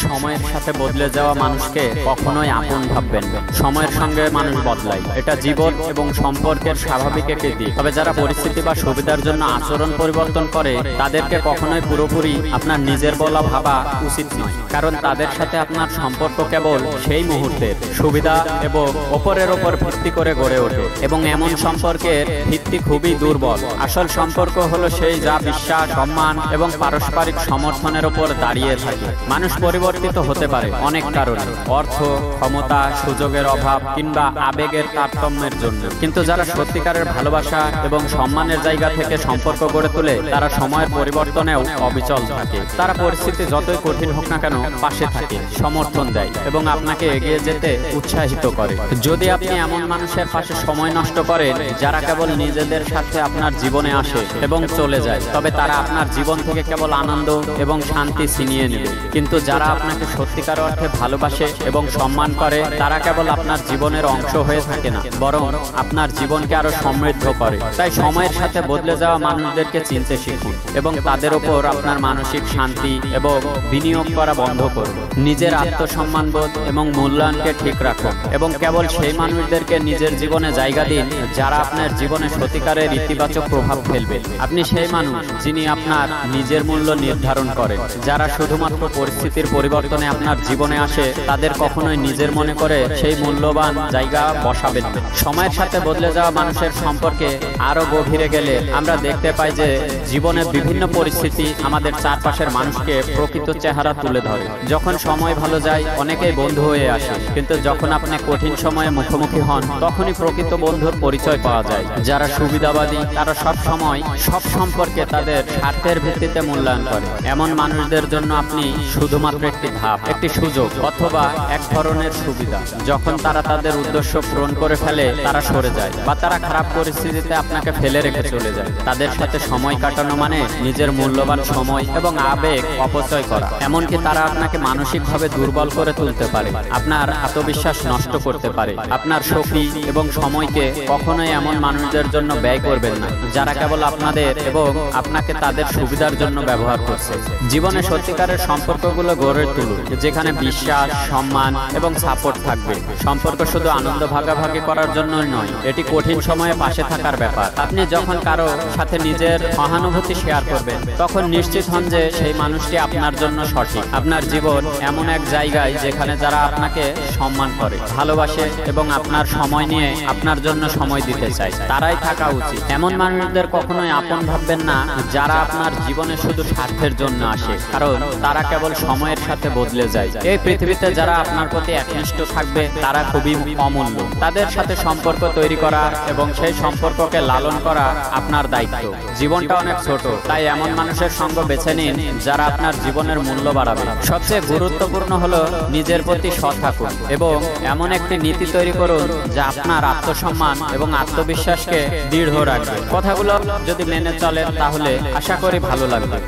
সময়ের সাথে বদলে যাওয়া মানুষকে কখনোই আপন ভাববেন না। সময়ের সঙ্গে মানুষ বদলায়, এটা জীবন এবং সম্পর্কের স্বাভাবিক একটি দিক। তবে যারা পরিস্থিতি বা সুবিধার জন্য আচরণ পরিবর্তন করে তাদেরকে কখনোই পুরোপুরি আপনার নিজের বলা ভাবা উচিত নয়, কারণ তাদের সাথে আপনার সম্পর্ক কেবল সেই মুহূর্তের সুবিধা এবং ওপরের ওপর ভিত্তি করে গড়ে ওঠে, এবং এমন সম্পর্কের ভিত্তি খুবই দুর্বল। আসল সম্পর্ক হলো সেই যা বিশ্বাস, সম্মান এবং পারস্পরিক সমর্থনের উপর দাঁড়িয়ে থাকে। মানুষ পরিবর্তিত হতে পারে অনেক কারণে, অর্থ, ক্ষমতা, সুযোগের অভাব কিংবা আবেগের তারতম্যের জন্য, কিন্তু যারা সত্যিকারের ভালোবাসা এবং সম্মানের জায়গা থেকে সম্পর্ক গড়ে তোলে তারা সময়ের পরিবর্তনেও অবিচল থাকে। তারা পরিস্থিতি যতই কঠিন হোক না কেন পাশে থাকে, সমর্থন দেয় এবং আপনাকে এগিয়ে যেতে উৎসাহিত করে। যদি আপনি এমন মানুষের পাশে সময় নষ্ট করেন যারা কেবল নিজেদের সাথে আপনার জীবনে আসে এবং চলে যায়, তবে তারা আপনার জীবন থেকে কেবল আনন্দ এবং শান্তি ছিনিয়ে নেবে। কিন্তু যারা আপনাকে সত্যিকার অর্থে ভালোবাসে এবং সম্মান করে তারা কেবল আপনার জীবনের অংশ হয়ে থাকে না, বরং আপনার জীবনকে আরো সমৃদ্ধ করে। তাই সময়ের সাথে বদলে যাওয়া মানুষদেরকে চিনতে শিখুন এবং তাদের উপর আপনার মানসিক শান্তি এবং বিনিয়োগ করা বন্ধ করুন। নিজের আত্মসম্মানবোধ এবং মূল্যায়নকে ঠিক রাখুন এবং কেবল সেই মানুষদেরকে নিজের জীবনে জায়গা দিন যারা আপনার জীবনে সত্যিকারের ইতিবাচক প্রভাব ফেলবে। আপনি সেই মানুষ যিনি আপনার নিজের মূল্য নির্ধারণ করেন। যারা শুধুমাত্র পরিস্থিতির পরিবর্তনে আপনার জীবনে আসে তাদের কখনোই নিজের মনে করে সেই মূল্যবান জায়গা বসাবেন না। সময়ের সাথে বদলে যাওয়া মানুষের সম্পর্কে আরো গভীরে গেলে আমরা দেখতে পাই যে জীবনের বিভিন্ন পরিস্থিতি আমাদের চারপাশের মানুষকে প্রকৃত চেহারা তুলে ধরে। যখন সময় ভালো যায় অনেকেই বন্ধু হয়ে আসে, কিন্তু যখন আপনি কঠিন সময়ে মুখোমুখি হন তখনই প্রকৃত বন্ধুর পরিচয় পাওয়া যায়। যারা সুবিধাবাদী তারা সব সময় সব সম্পর্কে তাদের স্বার্থের ভিত্তিতে মূল্যায়ন করে। এমন মানুষদের জন্য আপনি শুধুমাত্র একটি ধাপ, একটি সুযোগ অথবা এক ধরনের সুবিধা। যখন তারা তাদের উদ্দেশ্য পূরণ করে ফেলে তারা সরে যায় বা তারা খারাপ পরিস্থিতিতে আপনাকে ফেলে রেখে চলে যায়। তাদের সাথে সময় কাটানো মানে নিজের মূল্যবান সময় এবং আবেগ অপচয় করা। এমনকি তারা আপনাকে মানসিকভাবে দুর্বল করে তুলতে পারে, আপনার আত্মবিশ্বাস নষ্ট করতে পারে। আপনার শক্তি এবং সময়কে কখনোই এমন মানুষদের জন্য ব্যয় করবেন না যারা কেবল আপনাদের এবং আপনাকে তাদের সুবিধার জন্য ব্যবহার করছে। জীবনে সত্যিকারের সম্পর্কগুলো গড়ে তুলুন যেখানে বিশ্বাস, সম্মান এবং সাপোর্ট থাকবে। সম্পর্ক শুধু আনন্দ ভাগাভাগি করার জন্যই নয়, এটি কঠিন সময়ে পাশে থাকার ব্যাপার। আপনি যখন কারো সাথে নিজের সহানুভূতি শেয়ার করবেন তখন নিশ্চিত হন যে সেই মানুষটি আপনার জন্য সঠিক। আপনার জীবন এমন এক জায়গায় যেখানে যারা আপনাকে সম্মান করে, ভালোবাসে এবং আপনার সময় নিয়ে আপনার জন্য সময় দিতে চায় তারাই থাকা উচিত। এমন মানুষদের কখনোই আপন ভাববেন না যারা আপনার জীবনে শুধু স্বার্থের জন্য আসে, কারণ তারা কেবল সময়ের সাথে বদলে যায়। এই পৃথিবীতে যারা আপনার প্রতি একনিষ্ঠ থাকবে তারা খুবই অমূল্য। তাদের সাথে সম্পর্ক তৈরি করা এবং সেই সম্পর্ককে লালন করা আপনার দায়িত্ব। জীবনটা অনেক ছোট, তাই এমন মানুষের সঙ্গ বেছে নিন যারা আপনার জীবনের মূল্য বাড়াবে। সবচেয়ে গুরুত্বপূর্ণ হলো নিজের প্রতি সৎ থাকুন এবং এমন একটি নীতি তৈরি করুন যা আপনার আত্মসম্মান এবং আত্মবিশ্বাসকে দৃঢ় রাখবে। কথাগুলো যদি মেনে চলেন তাহলে আশা করি ভালো লাগবে।